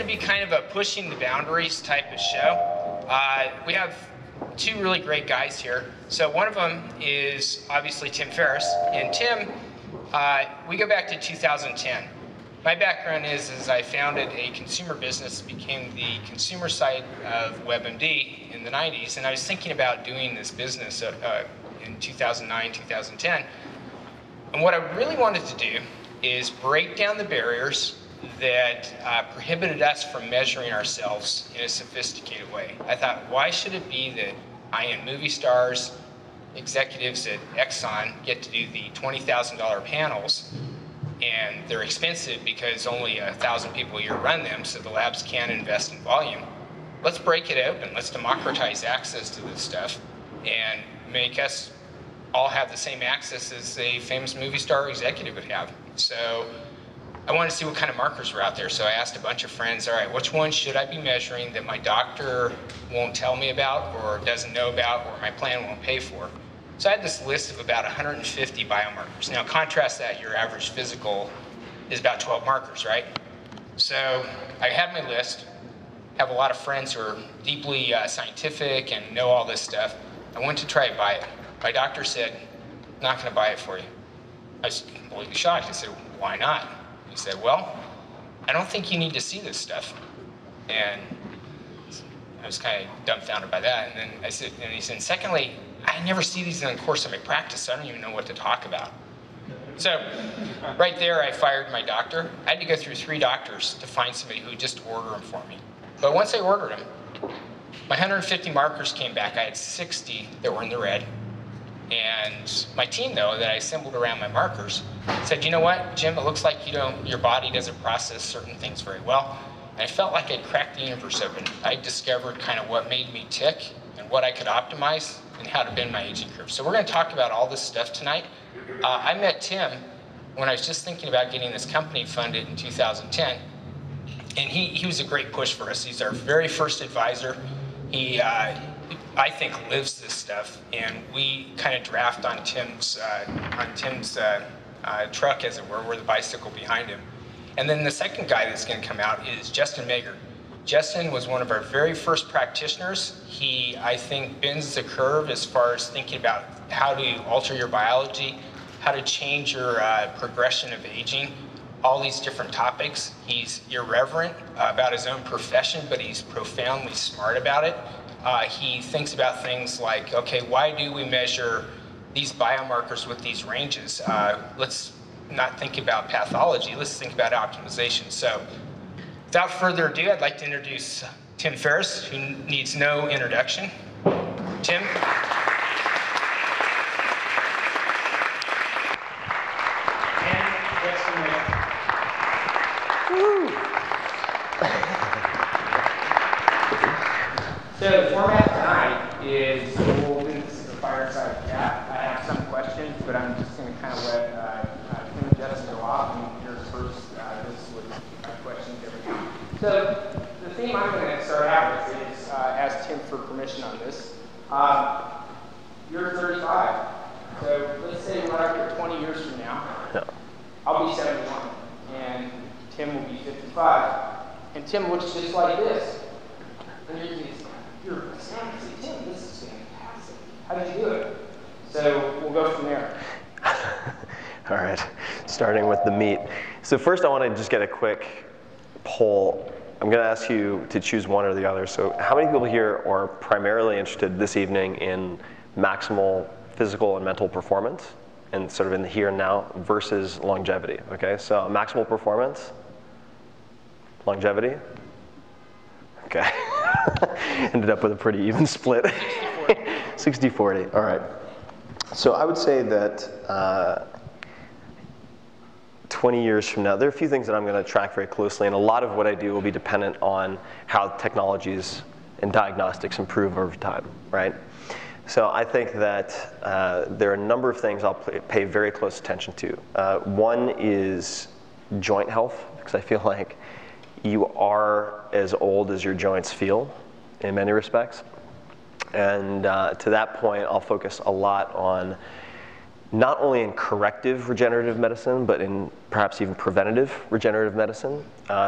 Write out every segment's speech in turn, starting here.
be kind of a pushing the boundaries type of show. We have two really great guys here. So one of them is obviously Tim Ferriss. And Tim, we go back to 2010. My background is I founded a consumer business, became the consumer side of WebMD in the 90s, and I was thinking about doing this business in 2009, 2010. And what I really wanted to do is break down the barriers that prohibited us from measuring ourselves in a sophisticated way. I thought, why should it be that high-end movie stars, executives at Exxon get to do the $20,000 panels, and they're expensive because only 1,000 people a year run them, so the labs can't invest in volume. Let's break it open. Let's democratize access to this stuff and make us all have the same access as a famous movie star executive would have. So I wanted to see what kind of markers were out there. So I asked a bunch of friends, all right, which ones should I be measuring that my doctor won't tell me about or doesn't know about or my plan won't pay for? So I had this list of about 150 biomarkers. Now contrast that, your average physical is about 12 markers, right? So I had my list, have a lot of friends who are deeply scientific and know all this stuff. I went to try to buy it. My doctor said, I'm not gonna buy it for you. I was completely shocked. I said, why not? He said, well, I don't think you need to see this stuff. And I was kind of dumbfounded by that. And then I said, and he said, secondly, I never see these in the course of my practice, so I don't even know what to talk about. So right there, I fired my doctor. I had to go through 3 doctors to find somebody who would just order them for me. But once I ordered them, my 150 markers came back. I had 60 that were in the red. And my team, though, that I assembled around my markers, said, you know what, Jim, it looks like your body doesn't process certain things very well. And I felt like I'd cracked the universe open. I discovered kind of what made me tick and what I could optimize and how to bend my aging curve. So we're going to talk about all this stuff tonight. I met Tim when I was just thinking about getting this company funded in 2010. And he was a great push for us. He's our very first advisor. He, I think, lives this stuff. And we kind of draft on Tim's truck, as it were. We're the bicycle behind him. And then the second guy that's going to come out is Justin Mager. Justin was one of our very first practitioners. He, I think, bends the curve as far as thinking about how to alter your biology, how to change your progression of aging, all these different topics. He's irreverent about his own profession, but he's profoundly smart about it. He thinks about things like, okay, why do we measure these biomarkers with these ranges? Let's not think about pathology, let's think about optimization. So without further ado, I'd like to introduce Tim Ferriss, who needs no introduction. Tim. So the format tonight is we'll do this as a fireside chat. I have some questions, but I'm just going to kind of let Tim and Justin go off and here's first. This was questions everything. So the theme I'm going to start out with is ask Tim for permission on this. You're 35, so let's say we're out here 20 years from now. Yeah. I'll be 71, and Tim will be 55, and Tim looks just like this. And you're astounded. Tim, this is fantastic. How did you do it? So we'll go from there. All right, starting with the meat. So first I want to just get a quick poll. I'm going to ask you to choose one or the other. So how many people here are primarily interested this evening in maximal physical and mental performance and sort of in the here and now versus longevity? Okay, so maximal performance, longevity. Okay. Ended up with a pretty even split. 60-40. All right. So I would say that 20 years from now, there are a few things that I'm going to track very closely, and a lot of what I do will be dependent on how technologies and diagnostics improve over time, right? So I think that there are a number of things I'll pay very close attention to. One is joint health, because I feel like you are as old as your joints feel in many respects. And to that point, I'll focus a lot on not only in corrective regenerative medicine, but in perhaps even preventative regenerative medicine.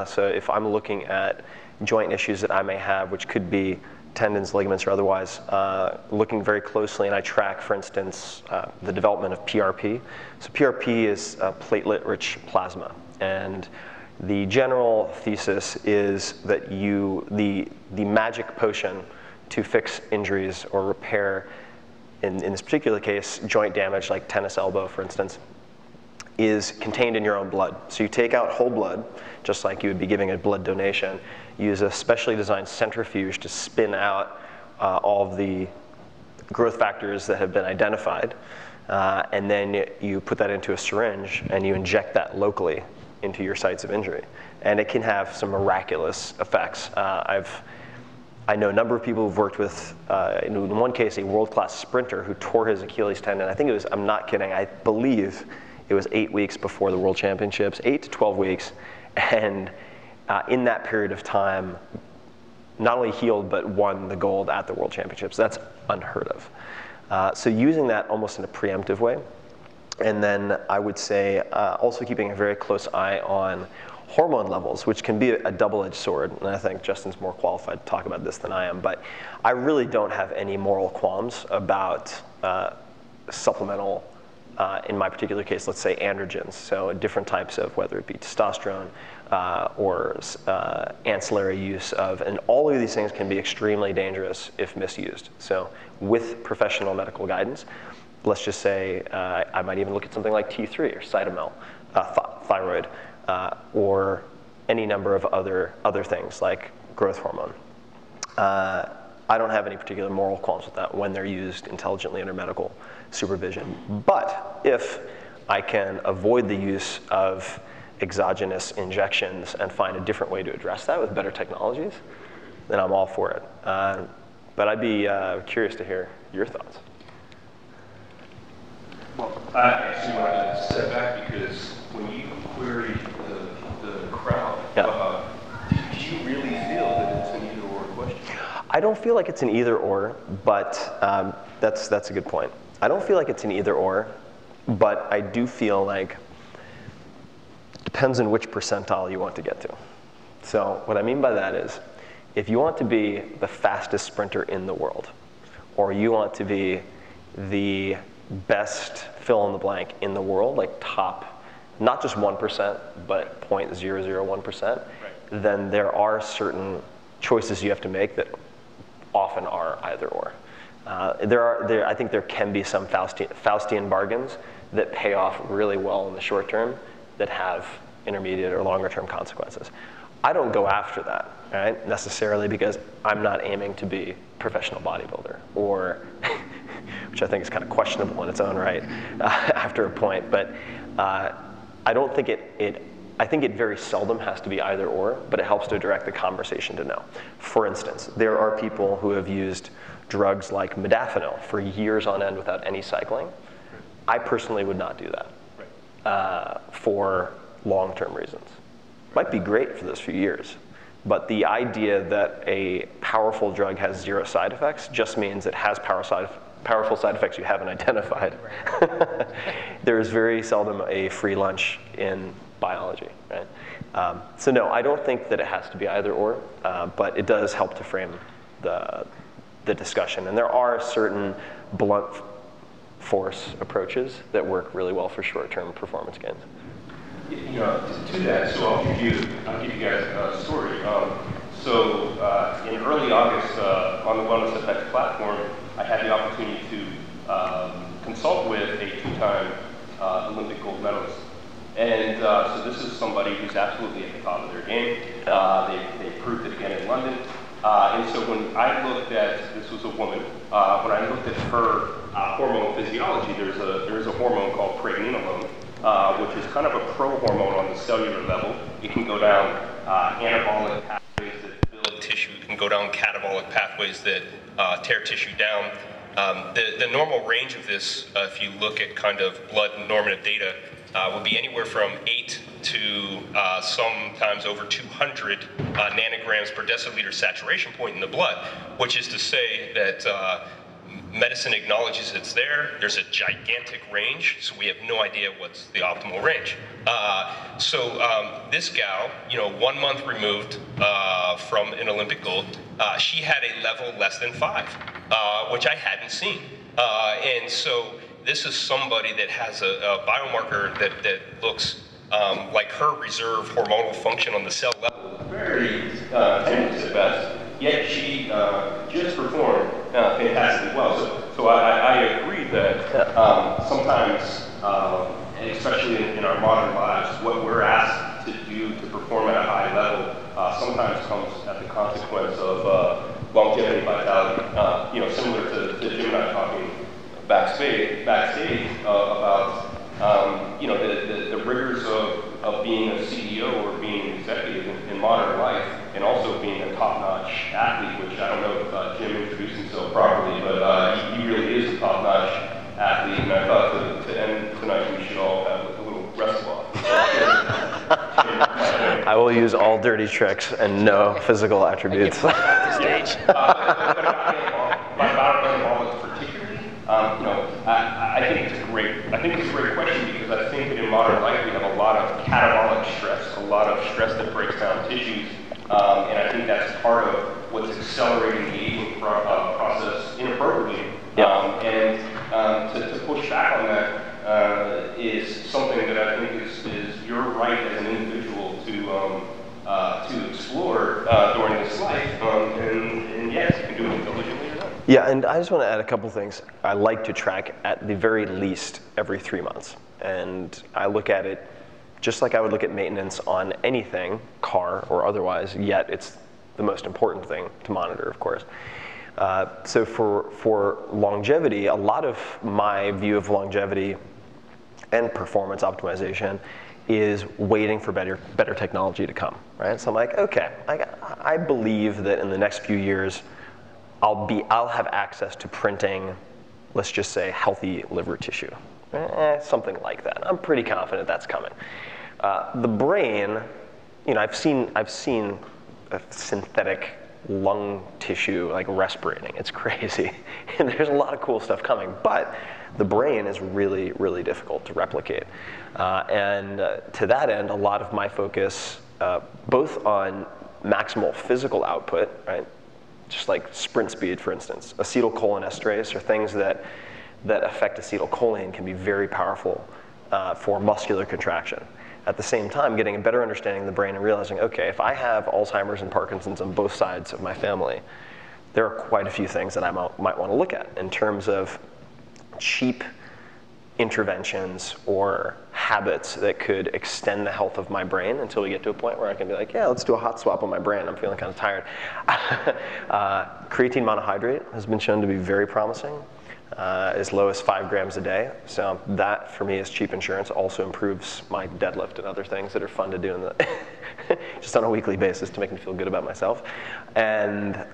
So if I'm looking at joint issues that I may have, which could be tendons, ligaments, or otherwise, looking very closely, and I track, for instance, the development of PRP. So PRP is platelet-rich plasma, and the general thesis is that the magic potion to fix injuries or repair, in this particular case, joint damage like tennis elbow, for instance, is contained in your own blood. So you take out whole blood, just like you would be giving a blood donation, use a specially designed centrifuge to spin out all of the growth factors that have been identified, and then you put that into a syringe and you inject that locally into your sites of injury. And it can have some miraculous effects. I know a number of people who've worked with, in one case, a world-class sprinter who tore his Achilles tendon. I think it was, I'm not kidding, I believe it was 8 weeks before the World Championships, 8 to 12 weeks. And in that period of time, not only healed, but won the gold at the World Championships. That's unheard of. So using that almost in a preemptive way. And then I would say also keeping a very close eye on hormone levels, which can be a double-edged sword. And I think Justin's more qualified to talk about this than I am. But I really don't have any moral qualms about supplemental, in my particular case, let's say androgens. So different types of, whether it be testosterone or ancillary use of, and all of these things can be extremely dangerous if misused. So with professional medical guidance, let's just say I might even look at something like T3 or Cytomel, thyroid, or any number of other things like growth hormone. I don't have any particular moral qualms with that when they're used intelligently under medical supervision. But if I can avoid the use of exogenous injections and find a different way to address that with better technologies, then I'm all for it. But I'd be curious to hear your thoughts. Well, I actually want to step back because when you queried the crowd, do you really feel that it's an either-or question? I don't feel like it's an either-or, but that's a good point. I don't feel like it's an either-or, but I do feel like it depends on which percentile you want to get to. So what I mean by that is, if you want to be the fastest sprinter in the world, or you want to be the best fill in the blank in the world, like top, not just 1%, but 0.001%, right, then there are certain choices you have to make that often are either or. I think there can be some Faustian bargains that pay off really well in the short term that have intermediate or longer term consequences. I don't go after that, right, necessarily, because I'm not aiming to be a professional bodybuilder, or which I think is kind of questionable in its own right after a point. But I don't think I think it very seldom has to be either or, but it helps to direct the conversation to know. For instance, there are people who have used drugs like modafinil for years on end without any cycling. I personally would not do that for long-term reasons. Might be great for those few years, but the idea that a powerful drug has zero side effects just means it has powerful side effects you haven't identified. There is very seldom a free lunch in biology, right? So no, I don't think that it has to be either or, but it does help to frame the discussion. And there are certain blunt force approaches that work really well for short-term performance gains. You know, to that, so I'll give you guys a story. In early August, on the WellnessFX platform, I had the opportunity to consult with a two-time Olympic gold medalist. And so this is somebody who's absolutely at the top of their game. They proved it again in London. And so when I looked at, this was a woman, when I looked at her hormone physiology, there's a hormone called pregnenolone, which is kind of a pro-hormone on the cellular level. It can go down anabolic pathways that build tissue. It can go down catabolic pathways that tear tissue down. The normal range of this, if you look at kind of blood normative data, would be anywhere from 8 to sometimes over 200 nanograms per deciliter saturation point in the blood, which is to say that medicine acknowledges it's there. There's a gigantic range, so we have no idea what's the optimal range. This gal, 1 month removed from an Olympic gold, she had a level less than 5, which I hadn't seen. And so this is somebody that has a biomarker that looks like her reserve hormonal function on the cell level. Very tenuous at best, yet she just performed fantastically well. So I agree that sometimes, and especially in our modern lives, what we're asked to do to perform at a high level sometimes comes at the consequence of longevity, vitality. Similar to Jim and I talking backstage about the rigors of being a CEO or being an executive in modern life, and also being a top-notch athlete, which I don't know if Jim introduced himself properly, but he really is a top-notch athlete, and I thought to end tonight we should all have a little wrestle-off. I will use all dirty tricks and no physical attributes. I think it's a great question, because I think that in modern life we have a lot of catabolic stress, a lot of stress that breaks down tissues, and I think that's part of what's accelerating the aging process inappropriately. To push back on that is something that I think is your right as an individual to explore during this life, and yes, you can do it intelligently or not. Yeah, and I just want to add a couple things. I like to track at the very least every 3 months. And I look at it just like I would look at maintenance on anything, car or otherwise, yet it's the most important thing to monitor, of course. So for longevity, a lot of my view of longevity and performance optimization is waiting for better technology to come, right? So I'm like, okay, I believe that in the next few years, I'll have access to printing, let's just say, healthy liver tissue, something like that. I'm pretty confident that's coming. The brain, I've seen a synthetic lung tissue like respirating. It's crazy, and there's a lot of cool stuff coming. But the brain is really, really difficult to replicate, and to that end, a lot of my focus, both on maximal physical output, right? Just like sprint speed, for instance. Acetylcholinesterase, or things that affect acetylcholine, can be very powerful for muscular contraction. At the same time, getting a better understanding of the brain and realizing, okay, if I have Alzheimer's and Parkinson's on both sides of my family, there are quite a few things that I might want to look at in terms of cheap interventions or habits that could extend the health of my brain until we get to a point where I can be like, yeah, let's do a hot swap on my brain. I'm feeling kind of tired. Creatine monohydrate has been shown to be very promising, as low as 5 grams a day. So that, for me, is cheap insurance. Also improves my deadlift and other things that are fun to do just on a weekly basis to make me feel good about myself. And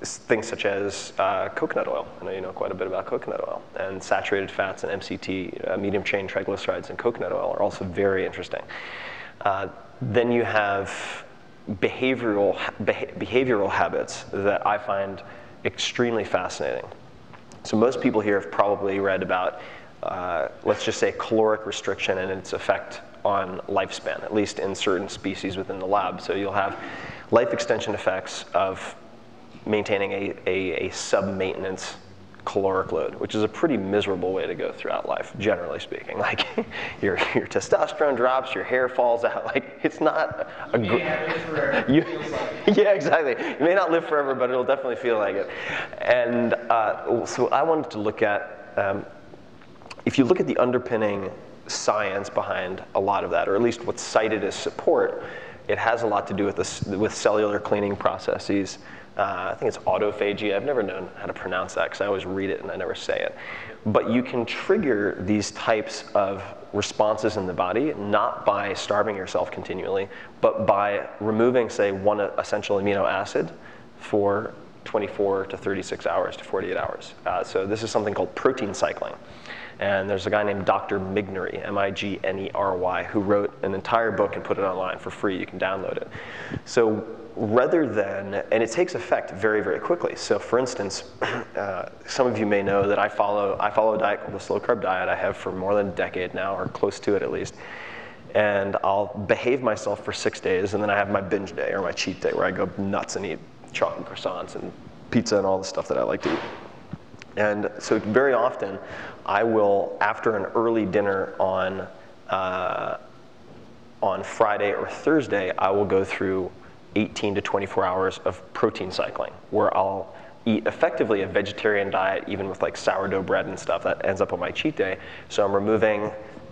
things such as coconut oil. I know you know quite a bit about coconut oil. And saturated fats and MCT, medium chain triglycerides in coconut oil, are also very interesting. Then you have behavioral habits that I find extremely fascinating. So most people here have probably read about, let's just say, caloric restriction and its effect on lifespan, at least in certain species within the lab. So you'll have life extension effects of maintaining a sub-maintenance caloric load, which is a pretty miserable way to go throughout life, generally speaking. Like your testosterone drops, your hair falls out. Like it's not a good. Yeah, exactly. You may not live forever, but it'll definitely feel like it. And so I wanted to look at, if you look at the underpinning science behind a lot of that, or at least what's cited as support, it has a lot to do with cellular cleaning processes. I think it's autophagy. I've never known how to pronounce that because I always read it and I never say it. But you can trigger these types of responses in the body not by starving yourself continually, but by removing, say, one essential amino acid for 24 to 36 hours to 48 hours. So this is something called protein cycling. And there's a guy named Dr. Mignery, M-I-G-N-E-R-Y, who wrote an entire book and put it online for free. You can download it. So rather than, and it takes effect very, very quickly. So for instance, some of you may know that I follow a diet called the slow carb diet. I have for more than a decade now, or close to it at least. And I'll behave myself for 6 days, and then I have my binge day or my cheat day where I go nuts and eat chocolate croissants and pizza and all the stuff that I like to eat. And so very often, I will, after an early dinner on Friday or Thursday, I will go through 18 to 24 hours of protein cycling, where I'll eat effectively a vegetarian diet, even with like sourdough bread and stuff. That ends up on my cheat day. So I'm removing,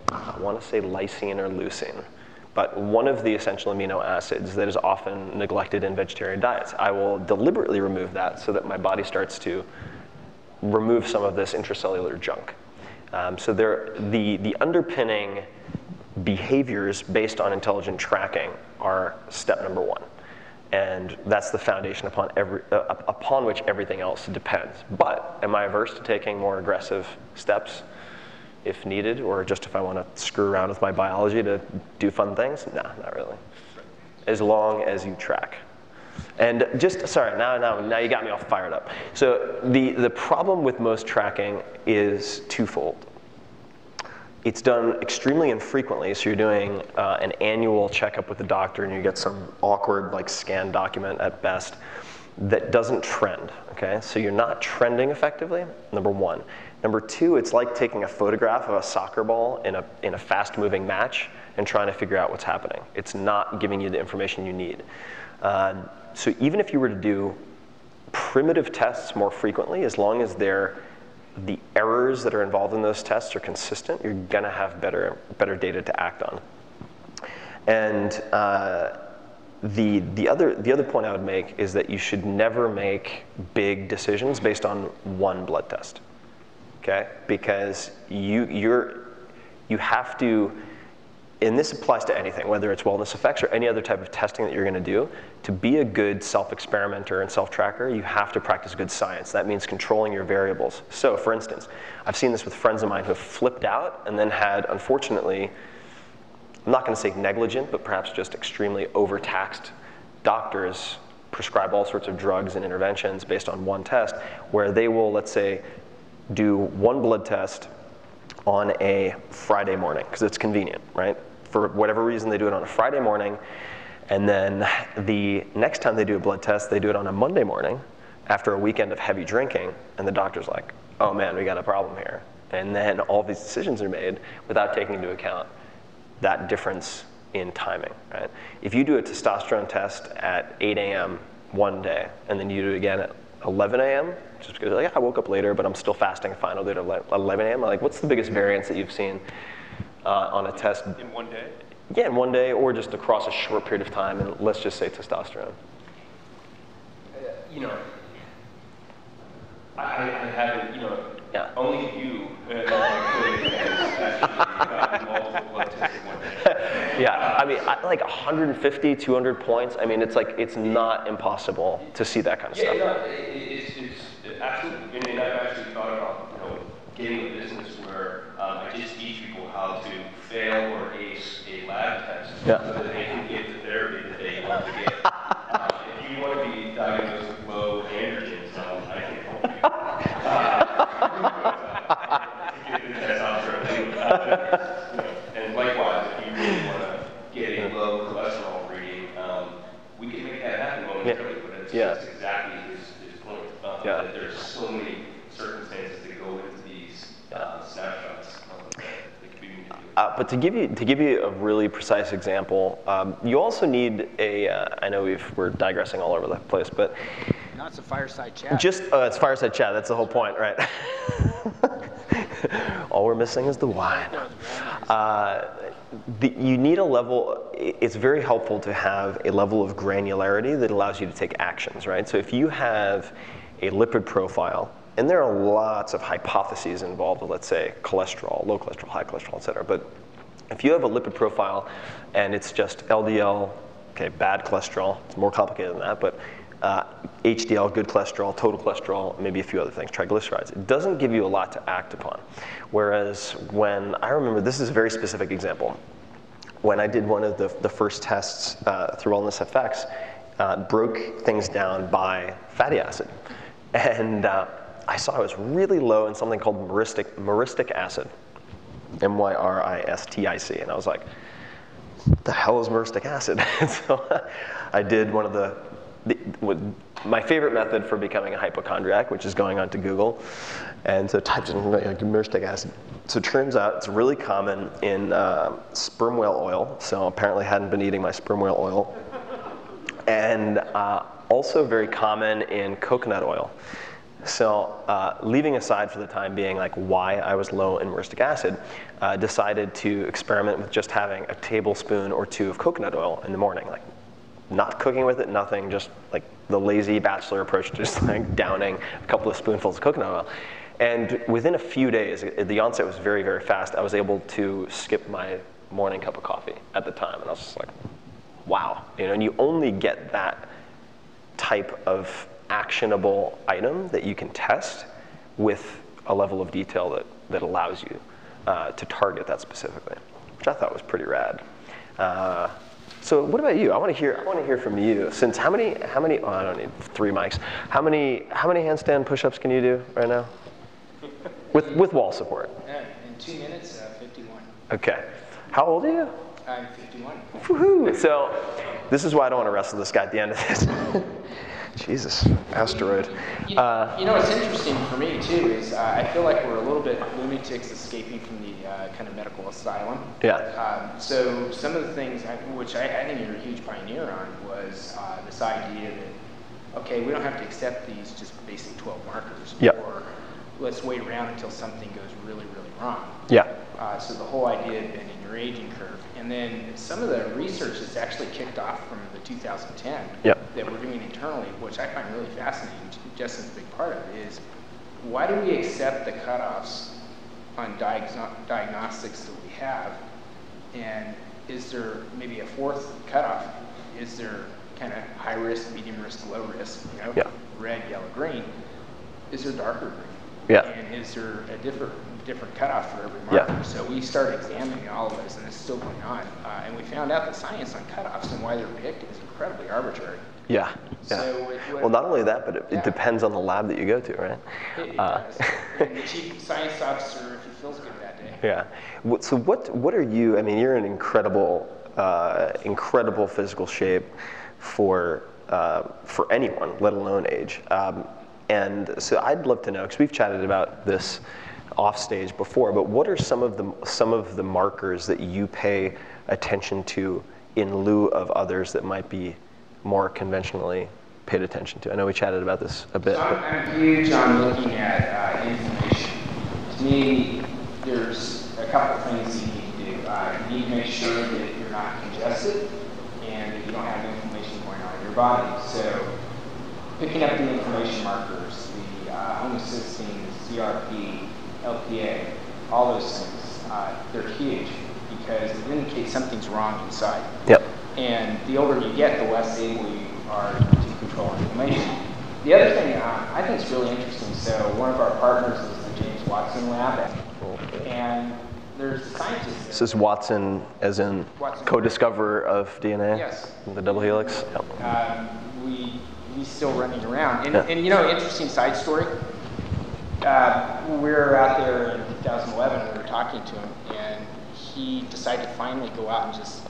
I want to say lysine or leucine, but one of the essential amino acids that is often neglected in vegetarian diets. I will deliberately remove that so that my body starts to remove some of this intracellular junk. So the underpinning behaviors based on intelligent tracking are step number one. And that's the foundation upon which everything else depends. But am I averse to taking more aggressive steps if needed, or just if I want to screw around with my biology to do fun things? No, not really. As long as you track. And just, sorry, now you got me all fired up. So the problem with most tracking is twofold. It's done extremely infrequently, so you're doing an annual checkup with the doctor and you get some awkward like scanned document at best that doesn't trend, okay? So you're not trending effectively, number one. Number two, it's like taking a photograph of a soccer ball in a fast-moving match and trying to figure out what's happening. It's not giving you the information you need. So even if you were to do primitive tests more frequently, as long as the errors that are involved in those tests are consistent, you're going to have better data to act on. And the other point I would make is that you should never make big decisions based on one blood test, okay? Because you have to, and this applies to anything, whether it's WellnessFX or any other type of testing that you're going to do. To be a good self-experimenter and self-tracker, you have to practice good science. That means controlling your variables. So for instance, I've seen this with friends of mine who have flipped out and then had, unfortunately, I'm not going to say negligent, but perhaps just extremely overtaxed doctors prescribe all sorts of drugs and interventions based on one test, where they will, let's say, do one blood test on a Friday morning, because it's convenient, right? For whatever reason, they do it on a Friday morning, and then the next time they do a blood test, they do it on a Monday morning after a weekend of heavy drinking, and the doctor's like, oh man, we got a problem here. And then all these decisions are made without taking into account that difference in timing, right? If you do a testosterone test at 8 a.m. one day, and then you do it again at 11 a.m., just because like, I woke up later, but I'm still fasting fine, I'll do it at 11 a.m. Like, what's the biggest variance that you've seen on a test? In one day? Yeah, in one day, or just across a short period of time, and let's just say testosterone. I haven't, yeah. Only you has actually gotten multiple blood tests in one day. Yeah, I mean, like 150, 200 points. I mean, it's like, it's not impossible to see that kind of stuff. Yeah, it's absolutely. I mean, I've actually thought about, getting a business where I just teach people how to fail or ace a lab test so that they can get the therapy that they want to get. If you want to be diagnosed with low androgens, I can help you. Get the testosterone. And likewise, if you really want to get a low cholesterol reading, we can make that happen momentarily. But it's just exactly his point. That there's so many circumstances that go into these snapshots. But to give you a really precise example, you also need a. I know we're digressing all over the place, but no, it's a fireside chat. It's fireside chat. That's the whole point, right? All we're missing is the wine. You need a level. It's very helpful to have a level of granularity that allows you to take actions, right? So if you have a lipid profile, and there are lots of hypotheses involved with, let's say, cholesterol, low cholesterol, high cholesterol, et cetera. But if you have a lipid profile and it's just LDL, okay, bad cholesterol, it's more complicated than that, but HDL, good cholesterol, total cholesterol, maybe a few other things, triglycerides. It doesn't give you a lot to act upon. Whereas when, I remember, this is a very specific example, when I did one of the first tests through WellnessFX, broke things down by fatty acid. And I saw I was really low in something called myristic acid, MYRISTIC, and I was like, what the hell is myristic acid? And so I did one of my favorite method for becoming a hypochondriac, which is going onto Google, and so typed in like myristic acid. So it turns out it's really common in sperm whale oil, so apparently hadn't been eating my sperm whale oil, and also very common in coconut oil. So leaving aside for the time being like why I was low in myristic acid, decided to experiment with just having a tablespoon or two of coconut oil in the morning, like not cooking with it, nothing, just like the lazy bachelor approach to just like downing a couple of spoonfuls of coconut oil. And within a few days, the onset was very, very fast. I was able to skip my morning cup of coffee at the time. And I was just like, wow. And you only get that type of actionable item that you can test with a level of detail that allows you to target that specifically, which I thought was pretty rad. So what about you? I want to hear from you. Since how many? Oh, I don't need 3 mics. How many handstand push-ups can you do right now? With wall support. In 2 minutes, 51. Okay. How old are you? I'm 51. Woohoo! So this is why I don't want to wrestle this guy at the end of this. Jesus, asteroid. You know what's interesting for me too is I feel like we're a little bit lunatics escaping from the kind of medical asylum. Yeah. So some of the things which I think you're a huge pioneer on was this idea that, okay, we don't have to accept these just basic 12 markers. Yep. Or let's wait around until something goes really, really wrong. Yeah. So the whole idea of bending your aging curve. And then some of the research that's actually kicked off from the 2010 Yep. that we're doing internally, which I find really fascinating, Justin's a big part of it, is why do we accept the cutoffs on diagnostics that we have? And is there maybe a fourth cutoff? Is there kind of high risk, medium risk, low risk, Yeah. red, yellow, green? Is there darker green? Yeah. And is there a different cutoff for every marker? Yeah. So we started examining all of this, and it's still going on. And we found out the science on cutoffs and why they're picked is incredibly arbitrary. Yeah. So well, not only that, but it depends on the lab that you go to, right? It does. And the chief science officer, if he feels good that day. Yeah. So what are you? I mean, you're in incredible physical shape for anyone, let alone age. And so I'd love to know, because we've chatted about this off stage before, but what are some of the markers that you pay attention to in lieu of others that might be more conventionally paid attention to? I know we chatted about this a bit. So I'm huge on looking at inflammation. To me, there's a couple of things you need to do. You need to make sure that you're not congested and that you don't have inflammation going on in your body. So picking up the inflammation markers, the homocysteine, CRP, LPA, all those things, they're huge because it indicates something's wrong inside. Yep. And the older you get, the less able you are to control inflammation. The other thing I think is really interesting, so one of our partners is the James Watson lab, and there's a scientist. This is Watson, as in Watson. Co-discoverer of DNA? Yes. The double helix? Yep. He's still running around. And you know, interesting side story. We were out there in 2011, we were talking to him, and he decided to finally go out and just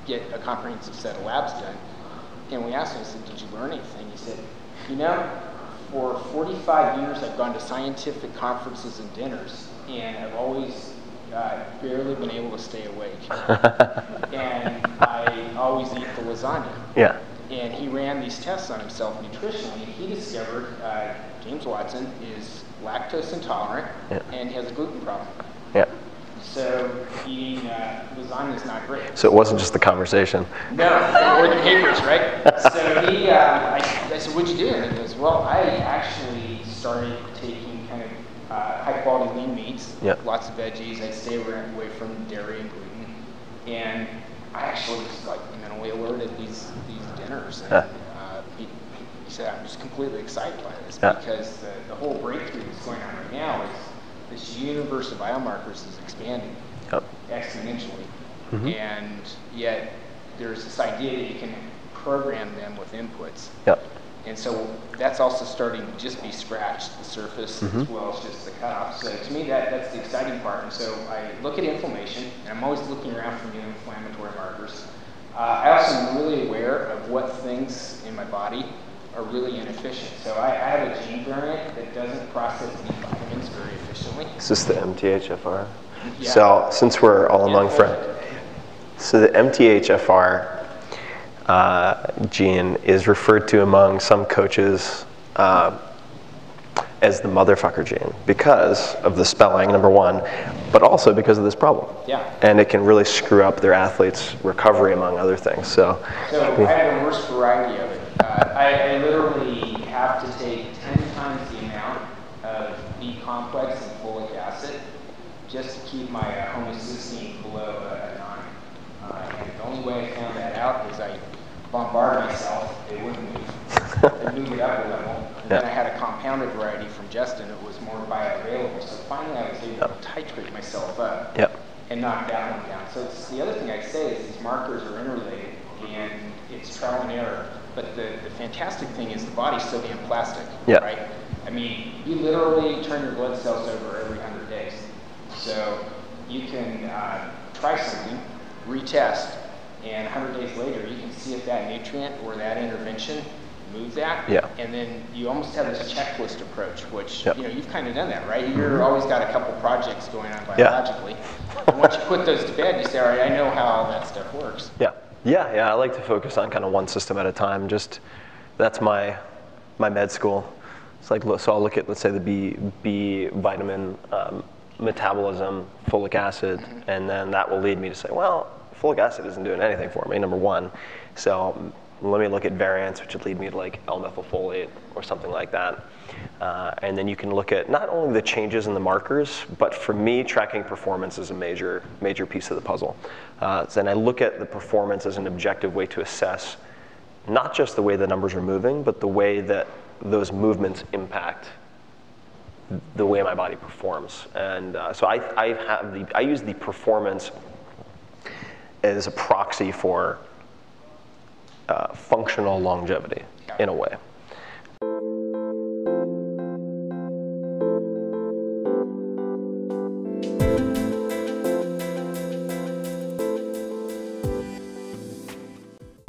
get a comprehensive set of labs done. And we asked him, I said, did you learn anything? He said, you know, for 45 years I've gone to scientific conferences and dinners, and I've always barely been able to stay awake. And I always eat the lasagna. Yeah. And he ran these tests on himself nutritionally, and he discovered James Watson is lactose intolerant and he has a gluten problem. Yeah. So eating lasagna is not great. So it wasn't just the conversation. No, or the papers, right? So he, I said, what'd you do? And he goes, well, I actually started taking kind of high quality lean meats, lots of veggies. I'd stay away from dairy and gluten. And I actually was like mentally alert at these dinners. And He said, I'm just completely excited by this Yeah. because the whole breakthrough that's going on right now is this universe of biomarkers is expanding Yep. exponentially. Mm-hmm. And yet there's this idea that you can program them with inputs. Yep. And so that's also starting to just be scratched, the surface, Mm-hmm. as well as just the cutoff. So to me, that's the exciting part. And so I look at inflammation, and I'm always looking around for new inflammatory markers. I also am really aware of what things in my body are really inefficient. So I have a gene variant that doesn't process B vitamins very efficiently. Is this the MTHFR? Yeah. So since we're all among friends, so the MTHFR gene is referred to among some coaches as the motherfucker gene because of the spelling, number one, but also because of this problem. Yeah. And it can really screw up their athletes' recovery, among other things. So I have the worst variety of it. I literally have to take 10 times the amount of B complex and folic acid just to keep my homocysteine below a 9. And the only way I found that out is I bombarded myself. It wouldn't move. I'd move it up a level. And then I had a compounded variety from Justin. It was more bioavailable. So finally I was able to titrate myself up and knock that one down. So it's, the other thing I'd say is these markers are interrelated and it's trial and error. But the fantastic thing is the body's still being plastic, right? I mean, you literally turn your blood cells over every 100 days. So you can try something, retest, and 100 days later, you can see if that nutrient or that intervention move that. And then you almost have this checklist approach, which, you know, you've kind of done that, right? You've always got a couple projects going on biologically. And once you put those to bed, you say, all right, I know how all that stuff works. Yeah, I like to focus on kind of one system at a time. Just, that's my med school. It's like, so I'll look at, let's say, the B vitamin metabolism, folic acid, and then that will lead me to say, well, folic acid isn't doing anything for me, number one. So let me look at variants, which would lead me to like L-methylfolate or something like that. And then you can look at not only the changes in the markers, but for me, tracking performance is a major piece of the puzzle. And I look at the performance as an objective way to assess not just the way the numbers are moving, but the way that those movements impact the way my body performs. And so I use the performance as a proxy for functional longevity in a way.